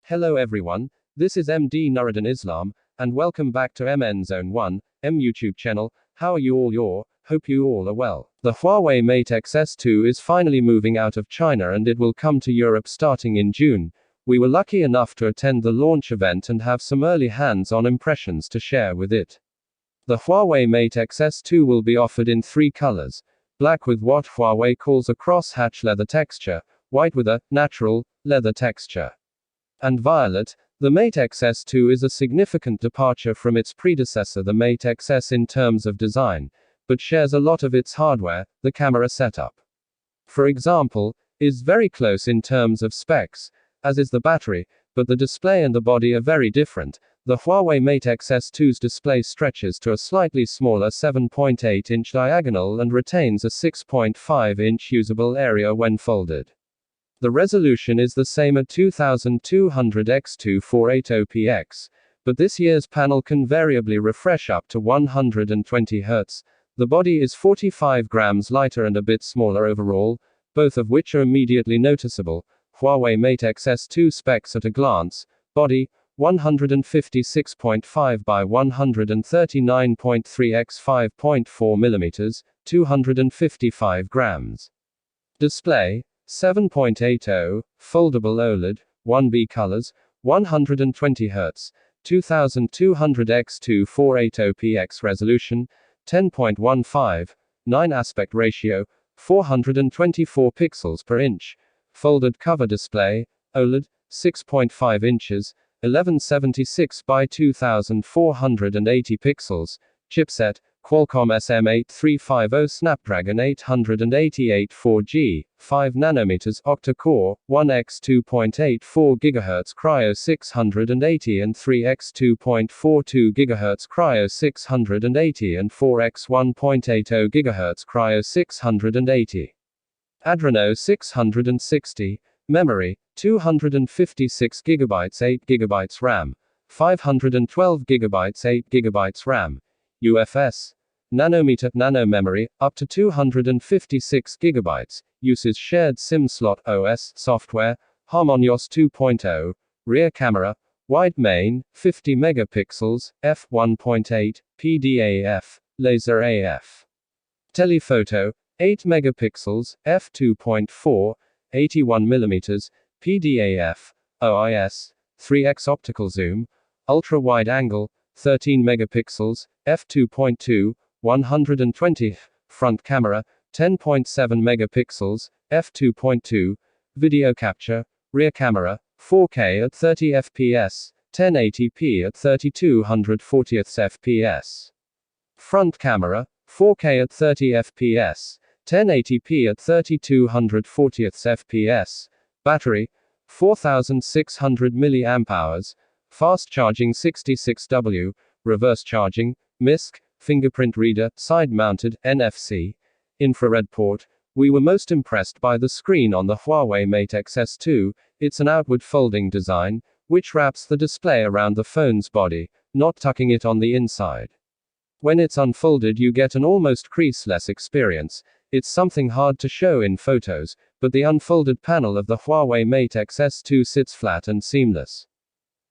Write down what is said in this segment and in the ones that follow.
Hello everyone, this is MD Nuruddin Islam, and welcome back to MN Zone 1, M YouTube channel. How are you all? Hope you all are well. The Huawei Mate X2 is finally moving out of China and it will come to Europe starting in June. We were lucky enough to attend the launch event and have some early hands-on impressions to share with it. The Huawei Mate X2 will be offered in 3 colors: black with what Huawei calls a cross-hatch leather texture, white with a natural leather texture, and violet. The Mate X2 is a significant departure from its predecessor the Mate XS in terms of design, but shares a lot of its hardware. The camera setup, for example, is very close in terms of specs, as is the battery, but the display and the body are very different. The Huawei Mate X2's display stretches to a slightly smaller 7.8-inch diagonal and retains a 6.5-inch usable area when folded. The resolution is the same at 2200x2480px, but this year's panel can variably refresh up to 120 Hz. The body is 45 grams lighter and a bit smaller overall, both of which are immediately noticeable. Huawei Mate X2 specs at a glance: body 156.5 by 139.3 x 5.4 mm, 255 grams. Display 7.80, foldable OLED, 1B colors, 120 Hz, 2200x2480px resolution, 10.15, 9 aspect ratio, 424 pixels per inch. Folded cover display, OLED, 6.5 inches, 1176 by 2480 pixels. Chipset, Qualcomm SM8350 Snapdragon 888 4G, 5 nanometers octa-core, 1x 2.84 GHz Cryo 680 and 3x 2.42 GHz Cryo 680 and 4x 1.80 GHz Cryo 680. Adreno 660. Memory, 256 GB 8 GB RAM, 512 GB 8 GB RAM. UFS. Nanometer nano memory, up to 256 GB. Uses shared SIM slot OS software, HarmonyOS 2.0. Rear camera, wide main, 50 megapixels, f1.8, PDAF, laser AF. Telephoto, 8 megapixels, f2.4, 81 mm, PDAF, OIS, 3x optical zoom, ultra wide angle, 13 megapixels, f2.2, 120, front camera, 10.7 megapixels, f2.2, video capture, rear camera, 4K at 30 fps, 1080p at 3240 fps. Front camera, 4K at 30 fps, 1080p at 3240 fps. Battery, 4600 mAh. Fast charging 66W. Reverse charging, MISC, fingerprint reader, side-mounted, NFC. Infrared port. We were most impressed by the screen on the Huawei Mate X2. It's an outward folding design, which wraps the display around the phone's body, not tucking it on the inside. When it's unfolded you get an almost creaseless experience. It's something hard to show in photos, but the unfolded panel of the Huawei Mate X2 sits flat and seamless.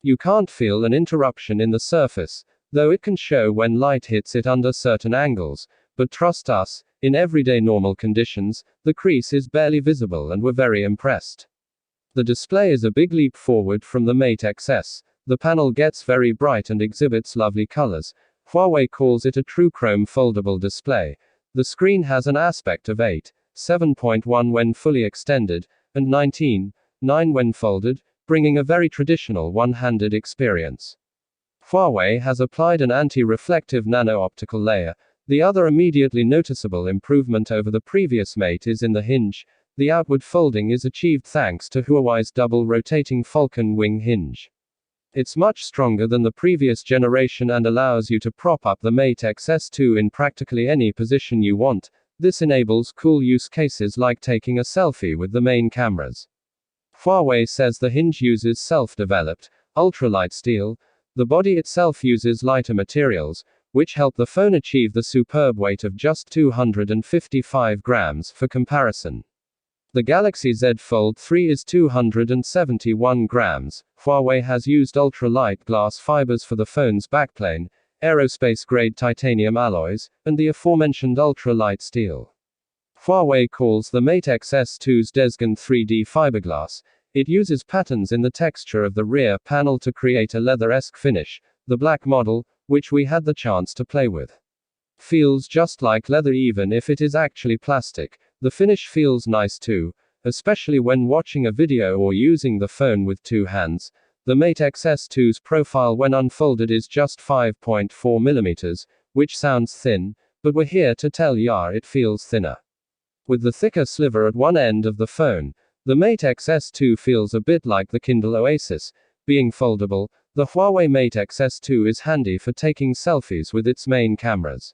You can't feel an interruption in the surface, though it can show when light hits it under certain angles, but trust us, in everyday normal conditions, the crease is barely visible and we're very impressed. The display is a big leap forward from the Mate XS. The panel gets very bright and exhibits lovely colors. Huawei calls it a true chrome foldable display. The screen has an aspect of 7.1 when fully extended, and 19.9 when folded, bringing a very traditional one-handed experience. Huawei has applied an anti-reflective nano-optical layer. The other immediately noticeable improvement over the previous Mate is in the hinge. The outward folding is achieved thanks to Huawei's double-rotating Falcon wing hinge. It's much stronger than the previous generation and allows you to prop up the Mate X2 in practically any position you want. This enables cool use cases like taking a selfie with the main cameras. Huawei says the hinge uses self-developed, ultralight steel. The body itself uses lighter materials, which help the phone achieve the superb weight of just 255 grams for comparison. The Galaxy Z Fold 3 is 271 grams. Huawei has used ultra-light glass fibers for the phone's backplane, aerospace-grade titanium alloys, and the aforementioned ultra-light steel. Huawei calls the Mate X-S2's Desgan 3D fiberglass. It uses patterns in the texture of the rear panel to create a leather-esque finish. The black model, which we had the chance to play with, feels just like leather even if it is actually plastic. The finish feels nice too, especially when watching a video or using the phone with two hands. The Mate X-S2's profile when unfolded is just 5.4 mm, which sounds thin, but we're here to tell ya it feels thinner. With the thicker sliver at one end of the phone, the Mate X-S2 feels a bit like the Kindle Oasis. Being foldable, the Huawei Mate X-S2 is handy for taking selfies with its main cameras.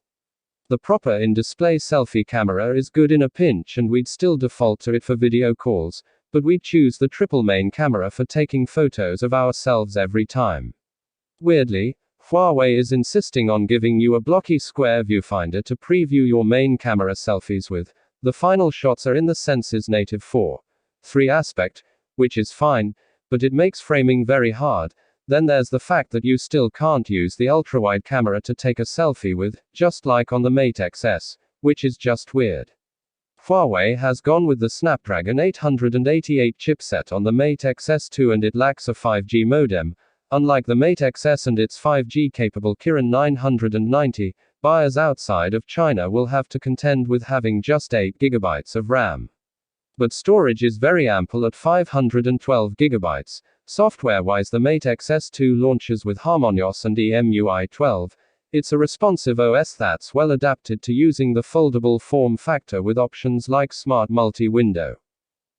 The proper in-display selfie camera is good in a pinch and we'd still default to it for video calls, but we'd choose the triple main camera for taking photos of ourselves every time. Weirdly, Huawei is insisting on giving you a blocky square viewfinder to preview your main camera selfies with. The final shots are in the Sense's native 4:3 aspect, which is fine, but it makes framing very hard. Then there's the fact that you still can't use the ultrawide camera to take a selfie with, just like on the Mate XS, which is just weird. Huawei has gone with the Snapdragon 888 chipset on the Mate XS2 and it lacks a 5G modem. Unlike the Mate XS and its 5G-capable Kirin 990, buyers outside of China will have to contend with having just 8 GB of RAM. But storage is very ample at 512 GB. Software-wise, the Mate XS2 launches with HarmonyOS and EMUI 12. It's a responsive OS that's well adapted to using the foldable form factor with options like Smart Multi-Window,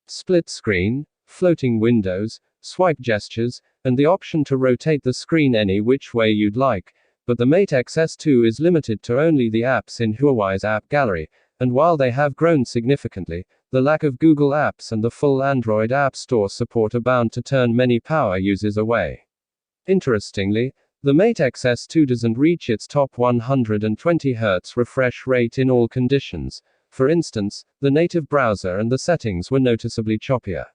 split screen, floating windows, swipe gestures, and the option to rotate the screen any which way you'd like. But the Mate XS2 is limited to only the apps in Huawei's app gallery, and while they have grown significantly, the lack of Google Apps and the full Android App Store support are bound to turn many power users away. Interestingly, the Mate XS2 doesn't reach its top 120 Hz refresh rate in all conditions. For instance, the native browser and the settings were noticeably choppier.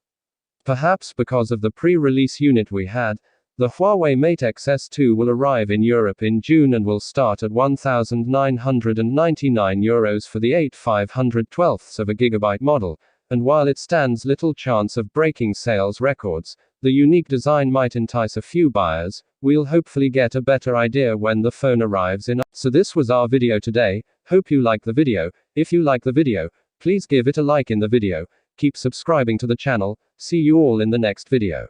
Perhaps because of the pre-release unit we had, the Huawei Mate XS2 will arrive in Europe in June and will start at €1,999 for the 8/512ths of a gigabyte model, and while it stands little chance of breaking sales records, the unique design might entice a few buyers. We'll hopefully get a better idea when the phone arrives in. So this was our video today. Hope you like the video. If you like the video, please give it a like in the video. Keep subscribing to the channel. See you all in the next video.